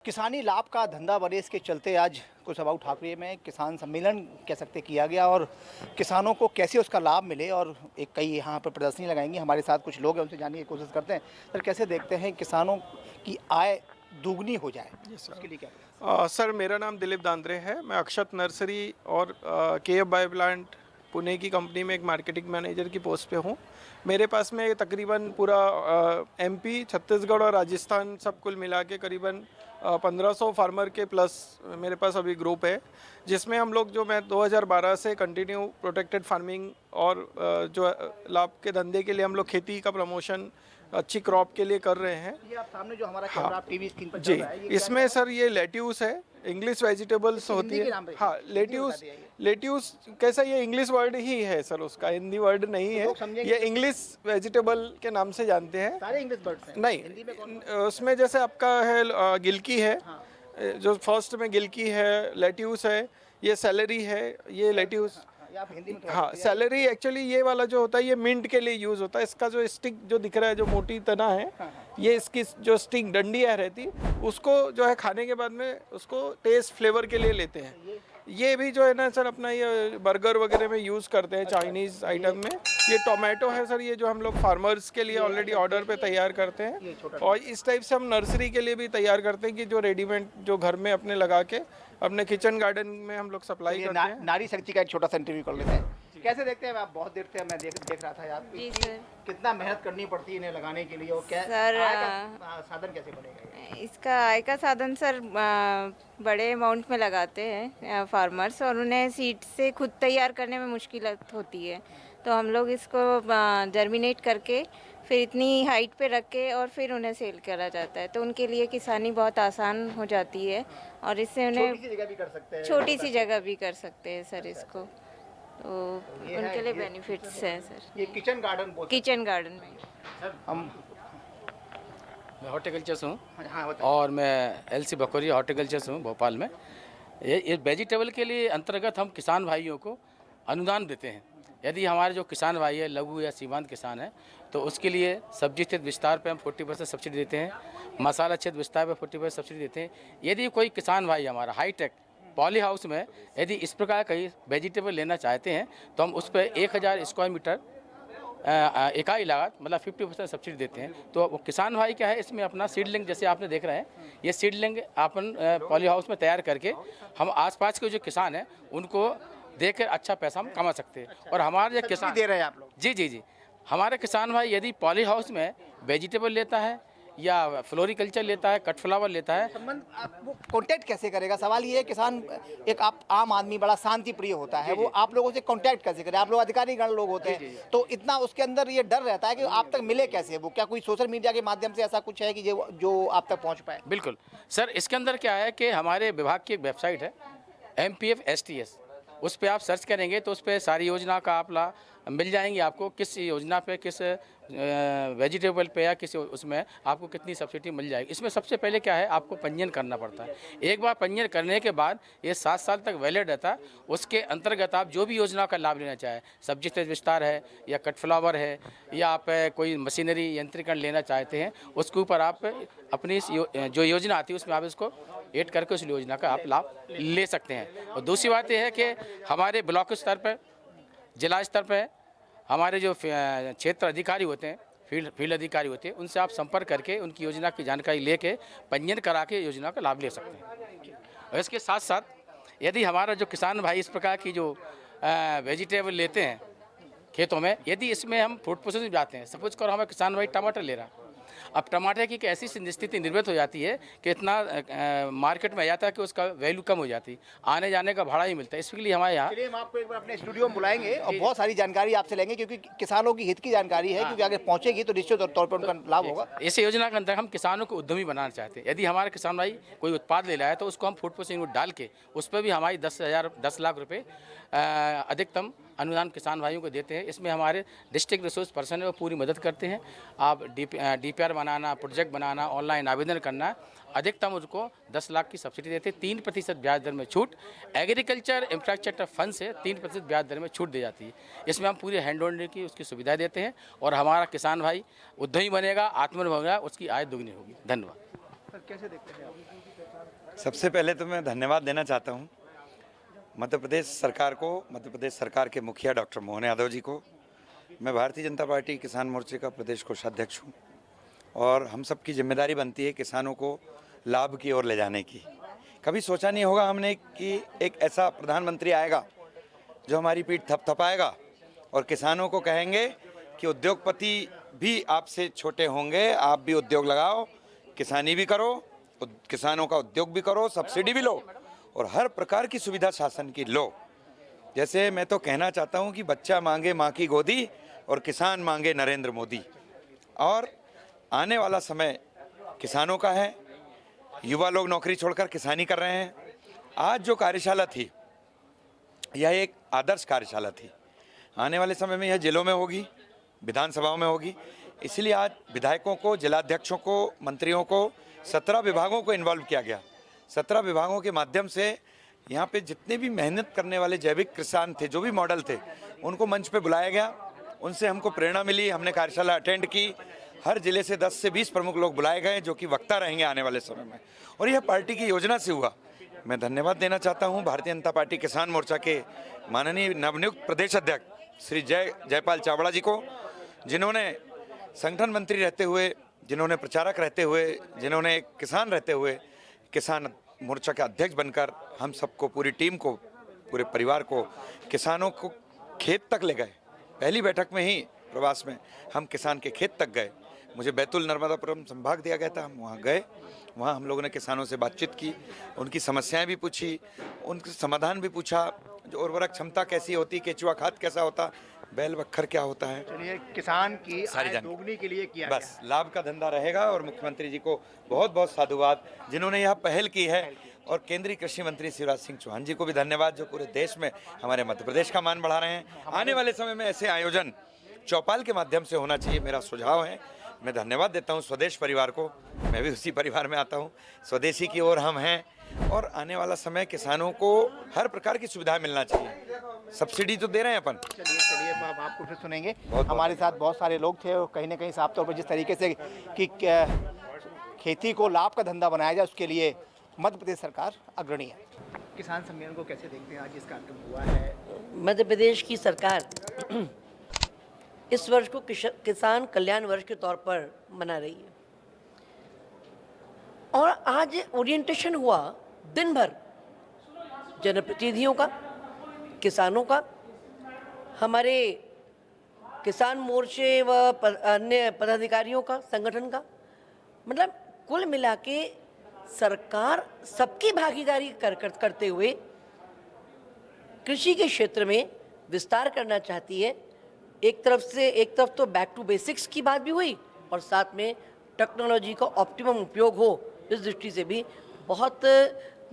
किसानी लाभ का धंधा बने इसके चलते आज कुशवाहा ठाकरे में किसान सम्मेलन कह सकते किया गया और किसानों को कैसे उसका लाभ मिले और एक कई यहाँ पर प्रदर्शनी लगाएंगे। हमारे साथ कुछ लोग हैं, उनसे जानने की कोशिश करते हैं। सर, कैसे देखते हैं किसानों की आय दुगनी हो जाए, उसके लिए क्या सर, मेरा नाम दिलीप दांद्रे है। मैं अक्षत नर्सरी और के बायो प्लांट पुणे की कंपनी में एक मार्केटिंग मैनेजर की पोस्ट पे हूँ। मेरे पास में तकरीबन पूरा एमपी, छत्तीसगढ़ और राजस्थान सब कुल मिला के करीबन 1500 फार्मर के प्लस मेरे पास अभी ग्रुप है, जिसमें हम लोग मैं 2012 से कंटिन्यू प्रोटेक्टेड फार्मिंग और जो लाभ के धंधे के लिए हम लोग खेती का प्रमोशन अच्छी क्रॉप के लिए कर रहे हैं। ये आप सामने जो हमारा कैमरा आप टीवी स्क्रीन पर जी, चल रहा है, इसमें सर ये लेट्यूस है, इंग्लिश वेजिटेबल्स होती है। हाँ, लेट्यूस कैसा, ये इंग्लिश वर्ड ही है सर, उसका हिंदी वर्ड नहीं है। ये इंग्लिश वेजिटेबल के नाम से जानते हैं। सारे इंग्लिश वर्ड्स हैं। नहीं, उसमें जैसे आपका है गिलकी है, जो फर्स्ट में गिलकी है, लेट्यूस है, ये सेलरी है, ये लेट्यूस। हाँ, सैलरी एक्चुअली ये वाला जो होता है ये मिंट के लिए यूज़ होता है। इसका जो स्टिक जो दिख रहा है, जो मोटी तना है, ये इसकी जो स्टिक डंडियाँ रहती उसको जो है खाने के बाद में उसको टेस्ट फ्लेवर के लिए लेते हैं। ये भी जो है ना सर, अपना ये बर्गर वगैरह में यूज़ करते हैं, चाइनीज़ आइटम में। ये टोमेटो है सर, ये जो हम लोग फार्मर्स के लिए ऑलरेडी ऑर्डर पे तैयार करते हैं। और इस टाइप से हम नर्सरी के लिए भी तैयार करते हैं कि जो रेडीमेड जो घर में अपने लगा के अपने किचन गार्डन में हम लोग सप्लाई करते हैं। नारी शक्ति का एक छोटा सा इंटरव्यू कर लेते हैं। कैसे देखते हैं आप? बहुत देर से मैं देख रहा था आप जी सर, कितना मेहनत करनी पड़ती है इन्हें लगाने के लिए और क्या सर आय का साधन कैसे बनेगा? इसका आय का साधन सर बड़े अमाउंट में लगाते हैं फार्मर्स, और उन्हें सीड से खुद तैयार करने में मुश्किल होती है। तो हम लोग इसको जर्मिनेट करके फिर इतनी हाइट पे रख के और फिर उन्हें सेल करा जाता है। तो उनके लिए किसानी बहुत आसान हो जाती है और इससे उन्हें छोटी सी जगह भी कर सकते हैं। छोटी सी जगह भी कर सकते हैं सर इसको। तो उनके लिए बेनिफिट्स हैं सर। ये किचन गार्डन किचन गार्डन में हम मैं हॉर्टिकल्चर से हूँ। हाँ, और मैं एलसी बकोरिया हॉर्टिकल्चर से हूँ भोपाल में। ये वेजिटेबल के लिए अंतर्गत हम किसान भाइयों को अनुदान देते हैं। यदि हमारे जो किसान भाई है, लघु या सीमांत किसान है, तो उसके लिए सब्जी क्षेत्र विस्तार पे हम 40% सब्सिडी देते हैं। मसाला क्षेत्र विस्तार पे 40% सब्सिडी देते हैं। यदि कोई किसान भाई हमारा हाईटेक पॉली हाउस में यदि इस प्रकार कहीं वेजिटेबल लेना चाहते हैं, तो हम उस पर 1000 स्क्वायर मीटर इकाई लागत मतलब 50% सब्सिडी देते हैं। तो किसान भाई क्या है, इसमें अपना सीडलिंग जैसे आपने देख रहे हैं, ये सीडलिंग अपन पॉली हाउस में तैयार करके हम आसपास के जो किसान हैं उनको देकर अच्छा पैसा हम कमा सकते हैं। और हमारे जो किसान दे रहे हैं आप लोग? जी, हमारे किसान भाई यदि पॉली हाउस में वेजिटेबल लेता है या फ्लोरिकल्चर लेता है, कट फ्लावर लेता है, संबंध वो कांटेक्ट कैसे करेगा? सवाल ये है, किसान एक आप आम आदमी बड़ा शांति प्रिय होता है, वो आप लोगों से कांटेक्ट कैसे करे? आप लोग अधिकारी गण लोग होते हैं, तो इतना उसके अंदर ये डर रहता है कि आप तक मिले कैसे वो? क्या कोई सोशल मीडिया के माध्यम से ऐसा कुछ है कि जो आप तक पहुंच पाए? बिल्कुल सर, इसके अंदर क्या है कि हमारे विभाग की एक वेबसाइट है MPF STS, उस पर आप सर्च करेंगे तो उस पर सारी योजना का आप मिल जाएंगे। आपको किस योजना पे, किस वेजिटेबल पे या किस उसमें आपको कितनी सब्सिडी मिल जाएगी। इसमें सबसे पहले क्या है, आपको पंजीयन करना पड़ता है। एक बार पंजीयन करने के बाद ये 7 साल तक वैलिड रहता है। उसके अंतर्गत आप जो भी योजना का लाभ लेना चाहें, सब्जी क्षेत्र विस्तार है या कट फ्लावर है या आप कोई मशीनरी यंत्रीकरण लेना चाहते हैं, उसके ऊपर आप अपनी जो योजना आती है उसमें आप इसको ऐड करके उस योजना का आप लाभ ले सकते हैं। और दूसरी बात यह है कि हमारे ब्लॉक स्तर पर, जिला स्तर पर हमारे जो क्षेत्र अधिकारी होते हैं, फील्ड अधिकारी होते हैं, उनसे आप संपर्क करके उनकी योजना की जानकारी लेके पंजीयन करा के योजना का लाभ ले सकते हैं। और इसके साथ साथ यदि हमारा जो किसान भाई इस प्रकार की जो वेजिटेबल लेते हैं खेतों में, यदि इसमें हम फूड प्रोसेसिंग जाते हैं, सपोज करो हमें किसान भाई टमाटर ले रहा, अब टमाटर की एक ऐसी स्थिति निर्मित हो जाती है कि इतना मार्केट में आ जाता है कि उसका वैल्यू कम हो जाती है, आने जाने का भाड़ा ही मिलता है। इसके लिए हमारे यहाँ चलिए, हम आपको एक बार अपने स्टूडियो में बुलाएंगे और बहुत सारी जानकारी आपसे लेंगे, क्योंकि किसानों की हित की जानकारी है, क्योंकि अगर पहुंचेगी तो निश्चित तौर पर उनका लाभ होगा। इस योजना के अंदर हम किसानों को उद्यमी बनाना चाहते हैं। यदि हमारे किसान भाई कोई उत्पाद ले लाए तो उसको हम फूड प्रोसेसिंग में डाल के उस पर भी हमारी 10 लाख रुपये अधिकतम अनुदान किसान भाइयों को देते हैं। इसमें हमारे डिस्ट्रिक्ट रिसोर्स पर्सन है, वो पूरी मदद करते हैं। आप DPR बनाना, प्रोजेक्ट बनाना, ऑनलाइन आवेदन करना, अधिकतम उसको 10 लाख की सब्सिडी देते हैं। 3% ब्याज दर में छूट, एग्रीकल्चर इंफ्रास्ट्रक्चर फंड से 3% ब्याज दर में छूट दी जाती है। इसमें हम पूरी हैंड होल्डिंग की उसकी सुविधा देते हैं और हमारा किसान भाई उद्यमी बनेगा, आत्मनिर्भर होगा, उसकी आय दुगनी होगी। धन्यवाद। कैसे देखते हैं आप? सबसे पहले तो मैं धन्यवाद देना चाहता हूँ मध्य प्रदेश सरकार को, मध्य प्रदेश सरकार के मुखिया डॉक्टर मोहन यादव जी को। मैं भारतीय जनता पार्टी किसान मोर्चे का प्रदेश कोषाध्यक्ष हूँ और हम सब की जिम्मेदारी बनती है किसानों को लाभ की ओर ले जाने की। कभी सोचा नहीं होगा हमने कि एक ऐसा प्रधानमंत्री आएगा जो हमारी पीठ थपथपाएगा और किसानों को कहेंगे कि उद्योगपति भी आपसे छोटे होंगे, आप भी उद्योग लगाओ, किसानी भी करो, किसानों का उद्योग भी करो, सब्सिडी भी लो और हर प्रकार की सुविधा शासन की लो। जैसे मैं तो कहना चाहता हूं कि बच्चा मांगे माँ की गोदी और किसान मांगे नरेंद्र मोदी। और आने वाला समय किसानों का है, युवा लोग नौकरी छोड़कर किसानी कर रहे हैं। आज जो कार्यशाला थी यह एक आदर्श कार्यशाला थी। आने वाले समय में यह जिलों में होगी, विधानसभाओं में होगी। इसलिए आज विधायकों को, जिलाध्यक्षों को, मंत्रियों को, 17 विभागों को इन्वॉल्व किया गया। 17 विभागों के माध्यम से यहाँ पे जितने भी मेहनत करने वाले जैविक किसान थे, जो भी मॉडल थे, उनको मंच पे बुलाया गया। उनसे हमको प्रेरणा मिली, हमने कार्यशाला अटेंड की। हर जिले से 10 से 20 प्रमुख लोग बुलाए गए जो कि वक्ता रहेंगे आने वाले समय में, और यह पार्टी की योजना से हुआ। मैं धन्यवाद देना चाहता हूँ भारतीय जनता पार्टी किसान मोर्चा के माननीय नवनियुक्त प्रदेश अध्यक्ष श्री जयपाल चावड़ा जी को, जिन्होंने संगठन मंत्री रहते हुए, जिन्होंने प्रचारक रहते हुए, जिन्होंने एक किसान रहते हुए किसान मोर्चा के अध्यक्ष बनकर हम सबको, पूरी टीम को, पूरे परिवार को, किसानों को खेत तक ले गए। पहली बैठक में ही प्रवास में हम किसान के खेत तक गए। मुझे बैतूल नर्मदापुरम संभाग दिया गया था, हम वहाँ गए। वहाँ हम लोगों ने किसानों से बातचीत की, उनकी समस्याएं भी पूछी, उनके समाधान भी पूछा। जो उर्वरक क्षमता कैसी होती, केचुआ खाद कैसा होता, बैल बखर क्या होता है, चलिए किसान की सारी आय जानकारी दोगुनी के लिए किया बस लाभ का धंधा रहेगा। और मुख्यमंत्री जी को बहुत बहुत साधुवाद जिन्होंने यह पहल की है, और केंद्रीय कृषि मंत्री शिवराज सिंह चौहान जी को भी धन्यवाद जो पूरे देश में हमारे मध्य प्रदेश का मान बढ़ा रहे हैं। आने वाले समय में ऐसे आयोजन चौपाल के माध्यम से होना चाहिए, मेरा सुझाव है। मैं धन्यवाद देता हूँ स्वदेश परिवार को, मैं भी उसी परिवार में आता हूँ, स्वदेशी की ओर हम हैं। और आने वाला समय किसानों को हर प्रकार की सुविधा मिलना चाहिए। सब्सिडी तो दे रहे हैं अपन। चलिए अब आपको फिर सुनेंगे। हमारे साथ बहुत सारे लोग थे और कहीं ना कहीं साफ तौर पर जिस तरीके से कि खेती को लाभ का धंधा बनाया जाए उसके लिए मध्य प्रदेश सरकार अग्रणी है। किसान सम्मेलन को कैसे देखते हैं? आज इस कार्यक्रम हुआ है, मध्य प्रदेश की सरकार इस वर्ष को किसान कल्याण वर्ष के तौर पर मना रही है, और आज ओरिएंटेशन हुआ दिन भर जनप्रतिनिधियों का, किसानों का, हमारे किसान मोर्चे व अन्य पदाधिकारियों का, संगठन का। मतलब कुल मिला के सरकार सबकी भागीदारी करते हुए कृषि के क्षेत्र में विस्तार करना चाहती है। एक तरफ तो बैक टू बेसिक्स की बात भी हुई, और साथ में टेक्नोलॉजी का ऑप्टिमम उपयोग हो, इस दृष्टि से भी बहुत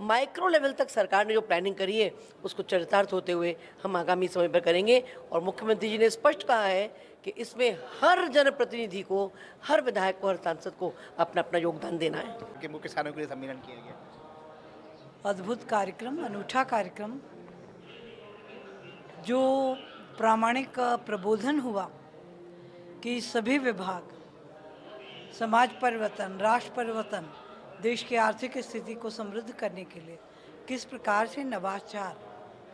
माइक्रो लेवल तक सरकार ने जो प्लानिंग करी है उसको चरितार्थ होते हुए हम आगामी समय पर करेंगे। और मुख्यमंत्री जी ने स्पष्ट कहा है कि इसमें हर जनप्रतिनिधि को, हर विधायक को, हर सांसद को अपना अपना योगदान देना है। कि मुख्य किसानों के लिए सम्मेलन किया गया। अद्भुत कार्यक्रम, अनूठा कार्यक्रम, जो प्रामाणिक प्रबोधन हुआ कि सभी विभाग समाज परिवर्तन, राष्ट्र परिवर्तन, देश की आर्थिक स्थिति को समृद्ध करने के लिए किस प्रकार से नवाचार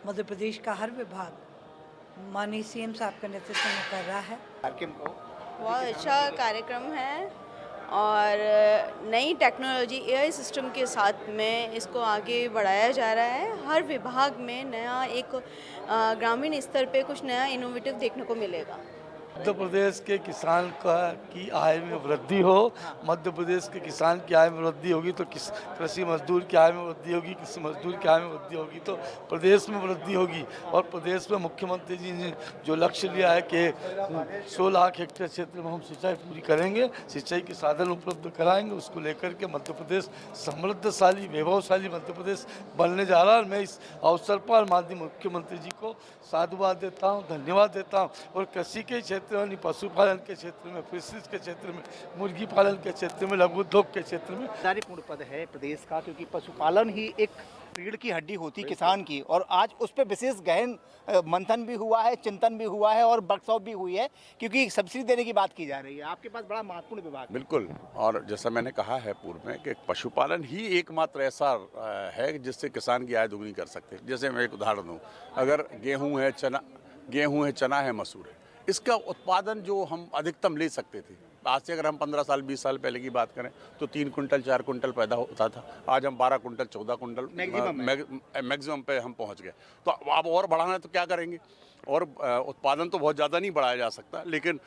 मध्य प्रदेश का हर विभाग माननीय सीएम साहब के नेतृत्व में कर रहा है। बहुत अच्छा कार्यक्रम है और नई टेक्नोलॉजी एआई सिस्टम के साथ में इसको आगे बढ़ाया जा रहा है। हर विभाग में नया एक ग्रामीण स्तर पे कुछ नया इनोवेटिव देखने को मिलेगा। मध्य प्रदेश के किसान की आय में वृद्धि हो, मध्य प्रदेश के किसान की आय में वृद्धि होगी तो कृषि मजदूर की आय में वृद्धि होगी, कृषि मजदूर की आय में वृद्धि होगी तो प्रदेश में वृद्धि होगी। और प्रदेश में मुख्यमंत्री जी ने जो लक्ष्य लिया है कि 100 लाख हेक्टेयर क्षेत्र में हम सिंचाई पूरी करेंगे, सिंचाई के साधन उपलब्ध कराएंगे, उसको लेकर के मध्य प्रदेश समृद्धशाली, वैभवशाली मध्य प्रदेश बनने जा रहा है। मैं इस अवसर पर माननीय मुख्यमंत्री जी को साधुवाद देता हूँ, धन्यवाद देता हूँ। और कृषि के क्षेत्र क्षेत्र में, नहीं पशुपालन के क्षेत्र में, फिशरीज के क्षेत्र में, मुर्गी पालन के क्षेत्र में, लघु उद्योग के क्षेत्र में। जिम्मेदारीपूर्ण पद है प्रदेश का, क्योंकि पशुपालन ही एक रीढ़ की हड्डी होती किसान की, और आज उस पर विशेष गहन मंथन भी हुआ है, चिंतन भी हुआ है और वर्कशॉप भी हुई है, क्योंकि सब्सिडी देने की बात की जा रही है। आपके पास बड़ा महत्वपूर्ण विभाग है। बिल्कुल, और जैसा मैंने कहा है पूर्व में कि पशुपालन ही एकमात्र ऐसा है जिससे किसान की आय दुगनी कर सकते हैं। जैसे मैं एक उदाहरण दूं, अगर गेहूं है, चना है, मसूर है, इसका उत्पादन जो हम अधिकतम ले सकते थे, आज से अगर हम 15 साल 20 साल पहले की बात करें तो 3 कुंटल 4 कुंटल पैदा होता था। आज हम 12 कुंटल 14 कुंटल मैक्सिमम पे हम पहुंच गए। तो अब और बढ़ाना है तो क्या करेंगे? और उत्पादन तो बहुत ज़्यादा नहीं बढ़ाया जा सकता, लेकिन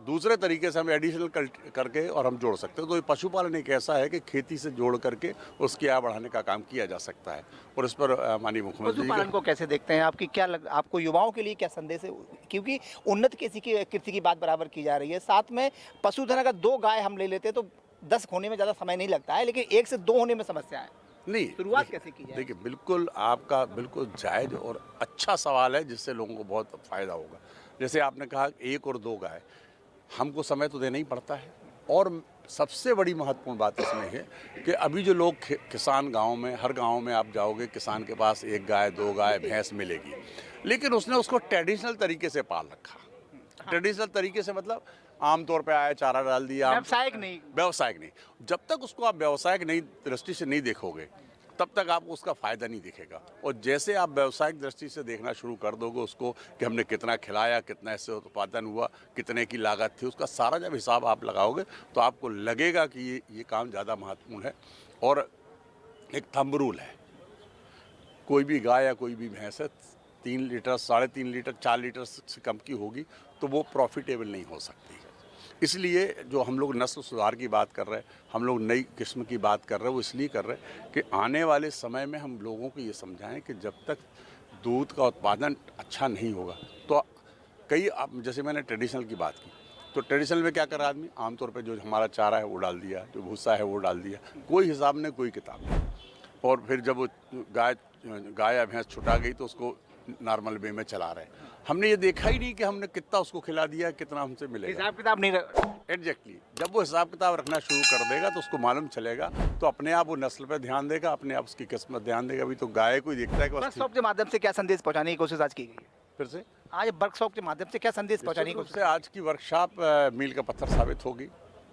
दूसरे तरीके से हम एडिशनल करके और हम जोड़ सकते हैं। तो ये पशुपालन एक ऐसा है कि खेती से जोड़ करके उसकी आय बढ़ाने का काम किया जा सकता है। और इस पर माननीय मुख्यमंत्री पशुपालन को कैसे देखते हैं? आपकी आपको युवाओं के लिए क्या संदेश है? क्योंकि उन्नत कृषि की बात बराबर की जा रही है, साथ में पशुधन अगर 2 गाय हम ले लेते हैं तो 10 होने में ज़्यादा समय नहीं लगता है, लेकिन 1 से 2 होने में समस्या है। नहीं, शुरुआत कैसे की जाए? देखिए, बिल्कुल आपका बिल्कुल जायज़ और अच्छा सवाल है, जिससे लोगों को बहुत फ़ायदा होगा। जैसे आपने कहा 1 और 2 गाय, हमको समय तो देना ही पड़ता है। और सबसे बड़ी महत्वपूर्ण बात इसमें है कि अभी जो लोग किसान गांव में, हर गांव में आप जाओगे, किसान के पास 1 गाय 2 गाय भैंस मिलेगी, लेकिन उसने उसको ट्रेडिशनल तरीके से पाल रखा। ट्रेडिशनल तरीके से मतलब आमतौर पे आया, चारा डाल दिया, व्यावसायिक नहीं। जब तक उसको आप व्यावसायिक नहीं दृष्टि से नहीं देखोगे, तब तक आपको उसका फ़ायदा नहीं दिखेगा। और जैसे आप व्यावसायिक दृष्टि से देखना शुरू कर दोगे उसको कि हमने कितना खिलाया, कितना इससे उत्पादन हुआ, कितने की लागत थी, उसका सारा जब हिसाब आप लगाओगे तो आपको लगेगा कि ये काम ज़्यादा महत्वपूर्ण है। और एक थंब रूल है, कोई भी गाय या कोई भी भैंस है 3 लीटर, 3.5 लीटर, 4 लीटर से कम की होगी तो वो प्रॉफिटेबल नहीं हो सकती। इसलिए जो हम लोग नस्ल सुधार की बात कर रहे हैं, हम लोग नई किस्म की बात कर रहे हैं, वो इसलिए कर रहे हैं कि आने वाले समय में हम लोगों को ये समझाएं कि जब तक दूध का उत्पादन अच्छा नहीं होगा तो जैसे मैंने ट्रेडिशनल की बात की, तो ट्रेडिशनल में क्या कर रहा आदमी, आमतौर पे जो हमारा चारा है वो डाल दिया, जो भूसा है वो डाल दिया, कोई हिसाब नहीं, कोई किताब नहीं। और फिर जब वो गाय या भैंस छुटा गई तो उसको नॉर्मल वे में चला रहे हैं। हमने ये देखा ही नहीं कि हमने कितना उसको खिला दिया, कितना हमसे मिलेगा। हिसाब किताब नहीं एग्जैक्टली, जब वो हिसाब किताब रखना शुरू कर देगा तो उसको मालूम चलेगा, तो अपने आप वो नस्ल पर ध्यान देगा, अपने आप उसकी किस्मत ध्यान देगा। अभी तो गाय को ही देखता है कि वर्कशॉप के माध्यम से क्या संदेश पहुंचाने की कोशिश आज की गई है? फिर से आज वर्कशॉप के माध्यम से क्या संदेश पहुंचाने की कोशिश? आज की वर्कशॉप मील का पत्थर साबित होगी,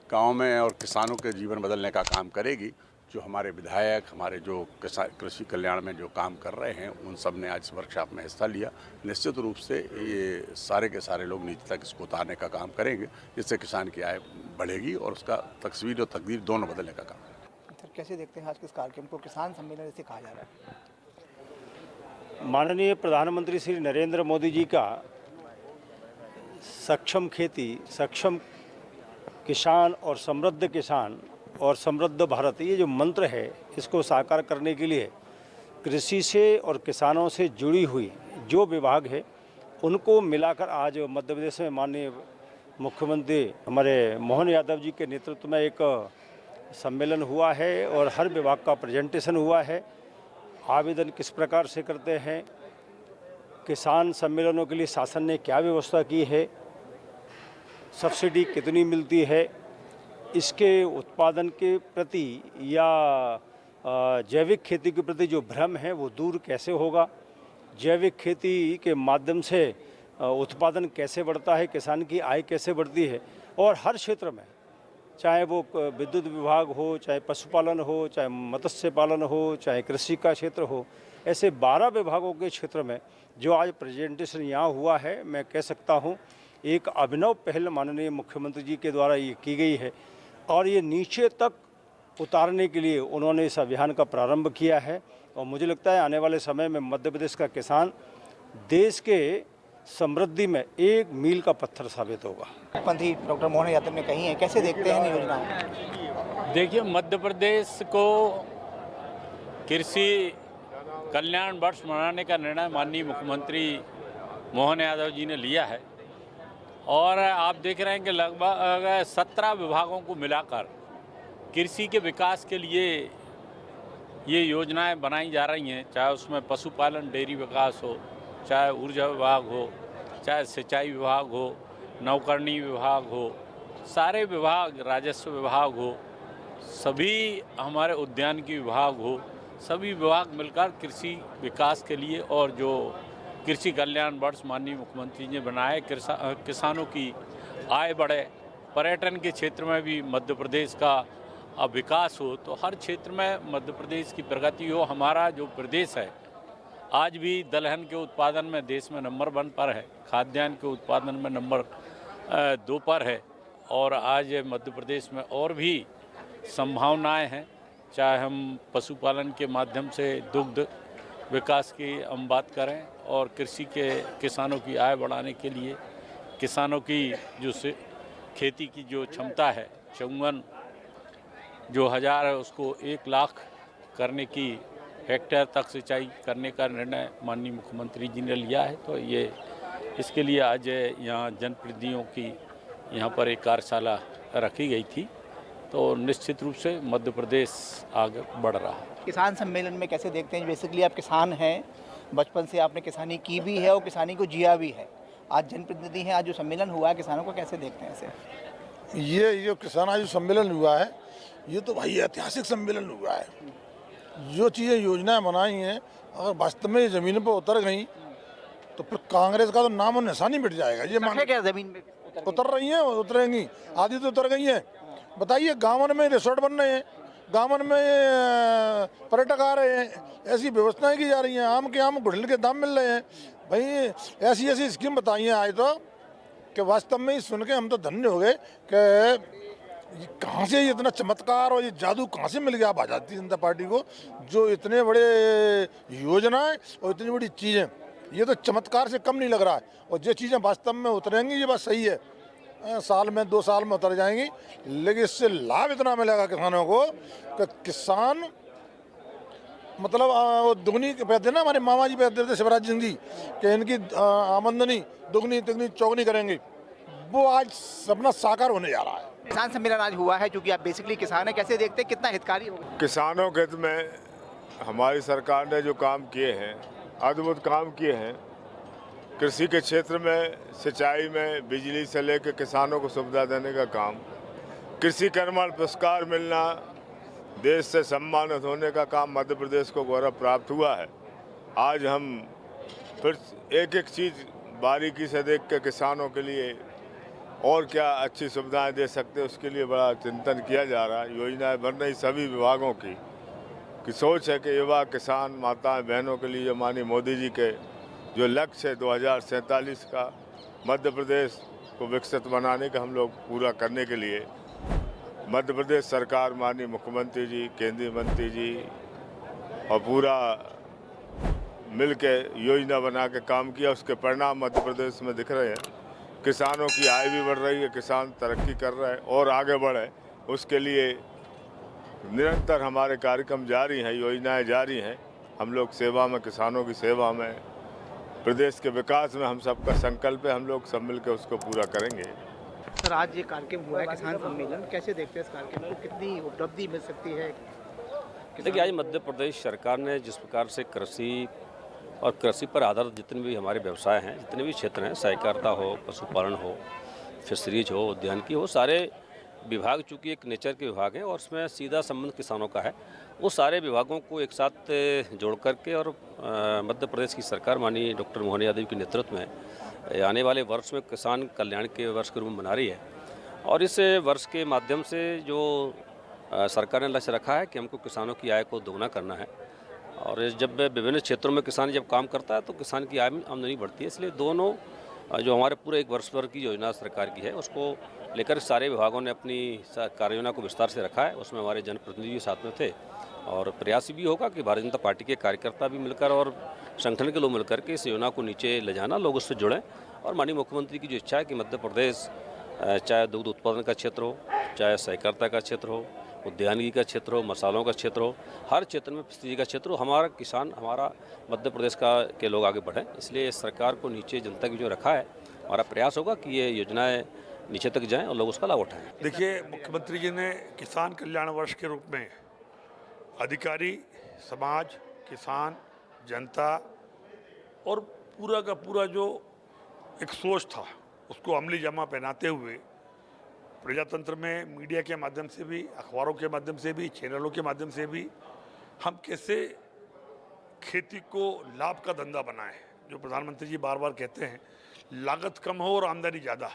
गाँव में और किसानों के जीवन बदलने का काम करेगी। जो हमारे विधायक, हमारे जो कृषि कल्याण में जो काम कर रहे हैं, उन सब ने आज इस वर्कशॉप में हिस्सा लिया। निश्चित रूप से ये सारे के सारे लोग नीचे तक इसको उतारने का काम करेंगे, जिससे किसान की आय बढ़ेगी और उसका तस्वीर और तकदीर दोनों बदलने का काम। सर, कैसे देखते हैं आज के इस कार्यक्रम को? किसान सम्मेलन इसे कहा जा रहा है। माननीय प्रधानमंत्री श्री नरेंद्र मोदी जी का सक्षम खेती, सक्षम किसान और समृद्ध किसान और समृद्ध भारत, ये जो मंत्र है, इसको साकार करने के लिए कृषि से और किसानों से जुड़ी हुई जो विभाग है उनको मिलाकर आज मध्य प्रदेश में माननीय मुख्यमंत्री हमारे मोहन यादव जी के नेतृत्व में एक सम्मेलन हुआ है और हर विभाग का प्रेजेंटेशन हुआ है। आवेदन किस प्रकार से करते हैं, किसान सम्मेलनों के लिए शासन ने क्या व्यवस्था की है, सब्सिडी कितनी मिलती है, इसके उत्पादन के प्रति या जैविक खेती के प्रति जो भ्रम है वो दूर कैसे होगा, जैविक खेती के माध्यम से उत्पादन कैसे बढ़ता है, किसान की आय कैसे बढ़ती है। और हर क्षेत्र में, चाहे वो विद्युत विभाग हो, चाहे पशुपालन हो, चाहे मत्स्य पालन हो, चाहे कृषि का क्षेत्र हो, ऐसे 12 विभागों के क्षेत्र में जो आज प्रेजेंटेशन यहाँ हुआ है, मैं कह सकता हूँ एक अभिनव पहल माननीय मुख्यमंत्री जी के द्वारा ये की गई है और ये नीचे तक उतारने के लिए उन्होंने इस अभियान का प्रारंभ किया है। और मुझे लगता है आने वाले समय में मध्य प्रदेश का किसान देश के समृद्धि में एक मील का पत्थर साबित होगा। मुख्यमंत्री डॉक्टर मोहन यादव ने कही है, कैसे देखते हैं इन योजनाओं? देखिए, मध्य प्रदेश को कृषि कल्याण वर्ष मनाने का निर्णय माननीय मुख्यमंत्री मोहन यादव जी ने लिया है और आप देख रहे हैं कि लगभग 17 विभागों को मिलाकर कृषि के विकास के लिए ये योजनाएं बनाई जा रही हैं, चाहे उसमें पशुपालन डेयरी विकास हो, चाहे ऊर्जा विभाग हो, चाहे सिंचाई विभाग हो, नौकरणी विभाग हो, सारे विभाग, राजस्व विभाग हो, सभी हमारे उद्यान की विभाग हो, सभी विभाग मिलकर कृषि विकास के लिए और जो कृषि कल्याण वर्ष माननीय मुख्यमंत्री ने बनाए, किसानों की आय बढ़े, पर्यटन के क्षेत्र में भी मध्य प्रदेश का विकास हो, तो हर क्षेत्र में मध्य प्रदेश की प्रगति हो। हमारा जो प्रदेश है आज भी दलहन के उत्पादन में देश में नंबर 1 पर है, खाद्यान्न के उत्पादन में नंबर 2 पर है, और आज मध्य प्रदेश में और भी संभावनाएं हैं, चाहे हम पशुपालन के माध्यम से दुग्ध विकास की हम बात करें और कृषि के किसानों की आय बढ़ाने के लिए किसानों की जो खेती की जो क्षमता है 54 जो हज़ार है उसको 1 लाख करने की हेक्टेयर तक सिंचाई करने का निर्णय माननीय मुख्यमंत्री जी ने लिया है। तो ये इसके लिए आज यहाँ जनप्रतिनिधियों की यहाँ पर एक कार्यशाला रखी गई थी, तो निश्चित रूप से मध्य प्रदेश आगे बढ़ रहा है। किसान सम्मेलन में कैसे देखते हैं? बेसिकली आप किसान हैं, बचपन से आपने किसानी की भी है और किसानी को जिया भी है, आज जनप्रतिनिधि हैं, आज जो सम्मेलन हुआ है किसानों को कैसे देखते हैं इसे? ये जो किसान आज जो सम्मेलन हुआ है ये तो भाई ऐतिहासिक सम्मेलन हुआ है। जो चीज़ें योजनाएं बनाई हैं अगर वास्तव में ज़मीन पर उतर गई तो फिर कांग्रेस का तो नाम और निशानी मिट जाएगा। ये मान क्या ज़मीन में उतर रही हैं, उतरेंगी, आधी तो उतर गई हैं। बताइए गाँवन में रिसोर्ट बन रहे हैं, गाँवन में पर्यटक आ रहे हैं, ऐसी व्यवस्थाएं की जा रही हैं, आम के आम गुठल के दाम मिल रहे हैं। भाई ऐसी ऐसी स्कीम बताई हैं आज तो कि वास्तव में सुन के हम तो धन्य हो गए कि कहाँ से ये इतना चमत्कार और ये जादू कहाँ से मिल गया भारतीय जनता पार्टी को, जो इतने बड़े योजनाएं और इतनी बड़ी चीज़ें, ये तो चमत्कार से कम नहीं लग रहा है। और जो चीज़ें वास्तव में उतरेंगी ये बात सही है, साल में 2 साल में उतर जाएंगी, लेकिन इससे लाभ इतना मिलेगा किसानों को कि किसान मतलब वो दुगनी कहते ना, हमारे मामा जी कहते थे शिवराज सिंह जी कि इनकी आमदनी दुगनी तिगनी चौगनी करेंगे, वो आज सपना साकार होने जा रहा है। किसान सम्मेलन आज हुआ है, क्योंकि आप बेसिकली किसान हैं, कैसे देखते हैं कितना हितकारी होगा? किसानों के हित में हमारी सरकार ने जो काम किए हैं, अद्भुत काम किए हैं। कृषि के क्षेत्र में, सिंचाई में, बिजली से लेकर किसानों को सुविधा देने का काम, कृषि कर्मण पुरस्कार मिलना, देश से सम्मानित होने का काम मध्य प्रदेश को गौरव प्राप्त हुआ है। आज हम फिर एक एक चीज़ बारीकी से देख के किसानों के लिए और क्या अच्छी सुविधाएं दे सकते हैं उसके लिए बड़ा चिंतन किया जा रहा है। योजनाएं बन रही सभी विभागों की सोच है कि युवा किसान माताएं बहनों के लिए जो माननीय मोदी जी के जो लक्ष्य है 2047 का मध्य प्रदेश को विकसित बनाने का हम लोग पूरा करने के लिए मध्य प्रदेश सरकार, माननीय मुख्यमंत्री जी, केंद्रीय मंत्री जी और पूरा मिल के योजना बना के काम किया, उसके परिणाम मध्य प्रदेश में दिख रहे हैं। किसानों की आय भी बढ़ रही है, किसान तरक्की कर रहा है और आगे बढ़े, उसके लिए निरंतर हमारे कार्यक्रम जारी हैं, योजनाएं जारी हैं। हम लोग सेवा में, किसानों की सेवा में, प्रदेश के विकास में हम सबका संकल्प है, हम लोग सब मिलकर उसको पूरा करेंगे। सर, आज ये कार्यक्रम हुआ है किसान सम्मेलन, कैसे देखते हैं इस कार्यक्रम को, कितनी उपलब्धि मिल सकती है? देखिए, आज मध्य प्रदेश सरकार ने जिस प्रकार से कृषि और कृषि पर आधारित जितने भी हमारे व्यवसाय हैं, जितने भी क्षेत्र हैं, सहकारिता हो, पशुपालन हो, फिशरीज हो, उद्यान की हो, सारे विभाग चूँकि एक नेचर के विभाग हैं और उसमें सीधा संबंध किसानों का है, वो सारे विभागों को एक साथ जोड़ करके और मध्य प्रदेश की सरकार माननीय डॉक्टर मोहन यादव के नेतृत्व में आने वाले वर्ष में किसान कल्याण के वर्ष के रूप में मना रही है। और इस वर्ष के माध्यम से जो सरकार ने लक्ष्य रखा है कि हमको किसानों की आय को दोगुना करना है, और जब विभिन्न क्षेत्रों में किसान जब काम करता है तो किसान की आय में आमदनी बढ़ती है। इसलिए दोनों जो हमारे पूरे एक वर्ष भर की योजना सरकार की है उसको लेकर सारे विभागों ने अपनी कार्य योजना को विस्तार से रखा है। उसमें हमारे जनप्रतिनिधि भी साथ में थे और प्रयास भी होगा कि भारतीय जनता पार्टी के कार्यकर्ता भी मिलकर और संगठन के लोग मिलकर के इस योजना को नीचे ले जाना, लोग उससे जुड़ें। और माननीय मुख्यमंत्री की जो इच्छा है कि मध्य प्रदेश चाहे दुग्ध उत्पादन का क्षेत्र हो, चाहे सहकारिता का क्षेत्र हो, उद्यानिकी का क्षेत्र हो, मसालों का क्षेत्र हो, हर क्षेत्र में फिशरी का क्षेत्र हो, हमारा किसान, हमारा मध्य प्रदेश के लोग आगे बढ़ें। इसलिए सरकार को नीचे जनता की जो रखा है, हमारा प्रयास होगा कि ये योजनाएं नीचे तक जाएं और लोग उसका लाभ उठाएं। देखिए, मुख्यमंत्री जी ने किसान कल्याण वर्ष के रूप में अधिकारी, समाज, किसान, जनता और पूरा का पूरा जो एक सोच था उसको अमली जामा पहनाते हुए प्रजातंत्र में मीडिया के माध्यम से भी, अखबारों के माध्यम से भी, चैनलों के माध्यम से भी हम कैसे खेती को लाभ का धंधा बनाएं। जो प्रधानमंत्री जी बार बार कहते हैं लागत कम हो और आमदनी ज़्यादा,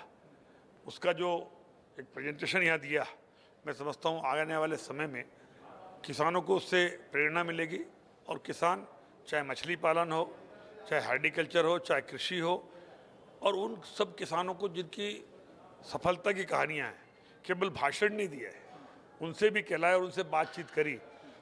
उसका जो एक प्रेजेंटेशन यहाँ दिया, मैं समझता हूँ आने वाले समय में किसानों को उससे प्रेरणा मिलेगी और किसान चाहे मछली पालन हो, चाहे हॉर्टिकल्चर हो, चाहे कृषि हो, और उन सब किसानों को जिनकी सफलता की कहानियाँ हैं, केवल भाषण नहीं दिया है, उनसे भी कहलाए और उनसे बातचीत करी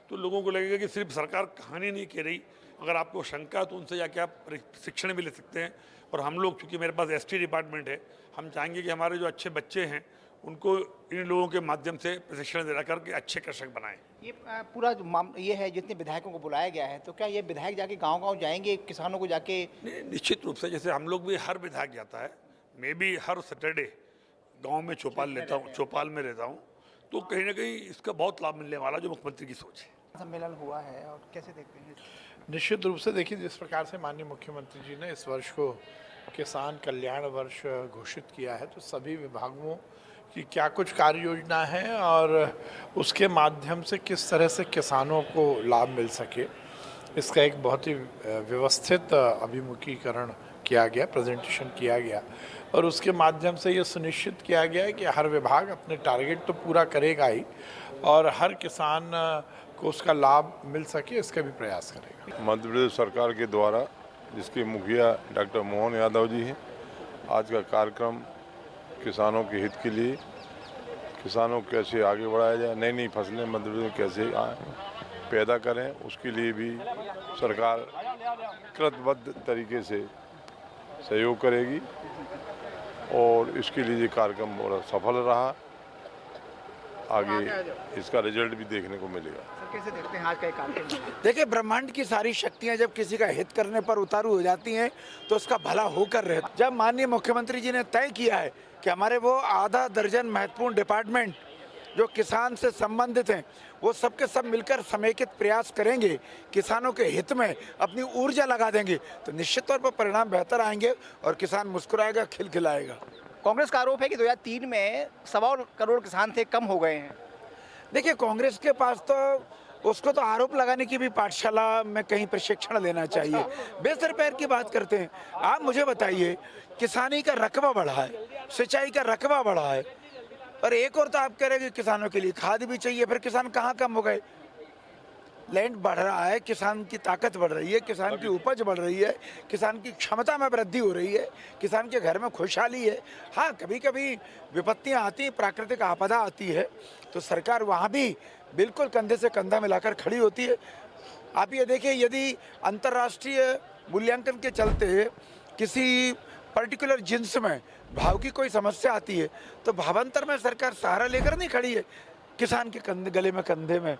तो लोगों को लगेगा कि सिर्फ सरकार कहानी नहीं कह रही। अगर आपको शंका है तो उनसे जाके आप प्रशिक्षण भी ले सकते हैं। और हम लोग, चूँकि मेरे पास एसटी डिपार्टमेंट है, हम चाहेंगे कि हमारे जो अच्छे बच्चे हैं उनको इन लोगों के माध्यम से प्रशिक्षण दिला करके अच्छे कृषक बनाएं। ये पूरा जो ये है, जितने विधायकों को बुलाया गया है, तो क्या ये विधायक जाके गांव-गांव जाएंगे, किसानों को जाके? निश्चित रूप से, जैसे हम लोग भी, हर विधायक जाता है, मैं भी हर सैटरडे गांव में चौपाल लेता हूँ, चौपाल में रहता हूँ, तो कहीं ना कहीं इसका बहुत लाभ मिलने वाला जो मुख्यमंत्री की सोच है। सम्मेलन हुआ है और कैसे देखते हैं? निश्चित रूप से देखिए, जिस प्रकार से माननीय मुख्यमंत्री जी ने इस वर्ष को किसान कल्याण वर्ष घोषित किया है, तो सभी विभागों की क्या कुछ कार्य योजना है और उसके माध्यम से किस तरह से किसानों को लाभ मिल सके, इसका एक बहुत ही व्यवस्थित अभिमुखीकरण किया गया, प्रेजेंटेशन किया गया, और उसके माध्यम से ये सुनिश्चित किया गया है कि हर विभाग अपने टारगेट तो पूरा करेगा ही और हर किसान को उसका लाभ मिल सके, इसका भी प्रयास करेगा। मध्य प्रदेश सरकार के द्वारा, जिसके मुखिया डॉक्टर मोहन यादव जी हैं, आज का कार्यक्रम किसानों के हित के लिए, किसानों को कैसे आगे बढ़ाया जाए, नई नई फसलें मध्य प्रदेश में कैसे पैदा करें, उसके लिए भी सरकार कृतबद्ध तरीके से सहयोग करेगी और इसके लिए ये कार्यक्रम बड़ा सफल रहा। आगे इसका रिजल्ट भी देखने को मिलेगा। कैसे देखते हैं आज का कार्यक्रम? देखिए, ब्रह्मांड की सारी शक्तियां जब किसी का हित करने पर उतारू हो जाती हैं तो उसका भला होकर रहता। जब माननीय मुख्यमंत्री जी ने तय किया है कि हमारे वो आधा दर्जन महत्वपूर्ण डिपार्टमेंट जो किसान से संबंधित हैं, वो सबके सब मिलकर समेकित प्रयास करेंगे, किसानों के हित में अपनी ऊर्जा लगा देंगे, तो निश्चित तौर पर परिणाम बेहतर आएंगे और किसान मुस्कुराएगा, खिलखिलाएगा। कांग्रेस का आरोप है कि 2003 में 1.25 करोड़ किसान थे, कम हो गए हैं। देखिए, कांग्रेस के पास तो उसको तो आरोप लगाने की भी पाठशाला में कहीं प्रशिक्षण लेना चाहिए। बेसर पैर की बात करते हैं। आप मुझे बताइए, किसानी का रकबा बढ़ा है, सिंचाई का रकबा बढ़ा है, और एक और तो आप कह रहे हैं कि किसानों के लिए खाद भी चाहिए, फिर किसान कहाँ कम हो गए? लैंड बढ़ रहा है, किसान की ताकत बढ़ रही है, किसान की उपज बढ़ रही है, किसान की क्षमता में वृद्धि हो रही है, किसान के घर में खुशहाली है। हाँ, कभी कभी विपत्तियाँ आती हैं, प्राकृतिक आपदा आती है, तो सरकार वहाँ भी बिल्कुल कंधे से कंधा मिलाकर खड़ी होती है। आप ये देखिए, यदि अंतर्राष्ट्रीय मूल्यांकन के चलते किसी पर्टिकुलर जिन्स में भाव की कोई समस्या आती है, तो भावांतर में सरकार सहारा लेकर नहीं खड़ी है, किसान के कंधे, गले में कंधे में,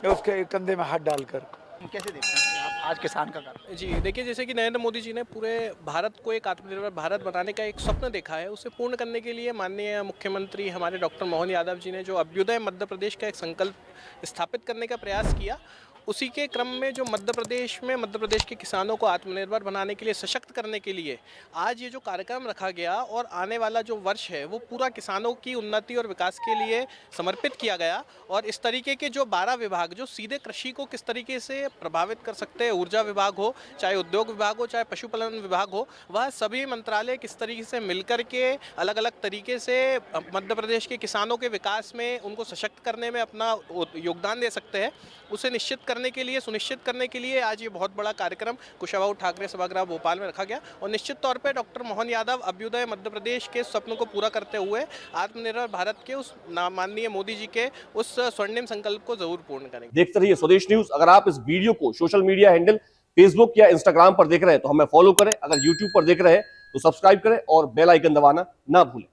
उसके कंधे में हाथ डालकर। कैसे देखते हैं आप आज किसान का कार्य? जी देखिए, जैसे कि नरेंद्र मोदी जी ने पूरे भारत को एक आत्मनिर्भर भारत बनाने का एक स्वप्न देखा है, उसे पूर्ण करने के लिए माननीय मुख्यमंत्री हमारे डॉक्टर मोहन यादव जी ने जो अभ्युदय मध्य प्रदेश का एक संकल्प स्थापित करने का प्रयास किया, उसी के क्रम में जो मध्य प्रदेश के किसानों को आत्मनिर्भर बनाने के लिए, सशक्त करने के लिए आज ये जो कार्यक्रम रखा गया और आने वाला जो वर्ष है वो पूरा किसानों की उन्नति और विकास के लिए समर्पित किया गया। और इस तरीके के जो 12 विभाग जो सीधे कृषि को किस तरीके से प्रभावित कर सकते हैं, ऊर्जा विभाग हो, चाहे उद्योग विभाग हो, चाहे पशुपालन विभाग हो, वह सभी मंत्रालय किस तरीके से मिलकर के अलग अलग तरीके से मध्य प्रदेश के किसानों के विकास में, उनको सशक्त करने में अपना योगदान दे सकते हैं, उसे निश्चित करने के लिए, सुनिश्चित करने के लिए आज ये बहुत बड़ा कार्यक्रम कुशाभाऊ ठाकरे सभागृह भोपाल में रखा गया। और निश्चित तौर पे डॉक्टर मोहन यादव अभ्युदय मध्य प्रदेश के स्वप्न को पूरा करते हुए आत्मनिर्भर भारत के उस माननीय मोदी जी के उस स्वर्णिम संकल्प को जरूर पूर्ण करेंगे। देखते रहिए स्वदेश न्यूज। अगर आप इस वीडियो को सोशल मीडिया हैंडल फेसबुक या इंस्टाग्राम पर देख रहे हैं तो हमें फॉलो करें, अगर यूट्यूब पर देख रहे हैं तो सब्सक्राइब करें और बेल आइकन दबाना ना भूलें।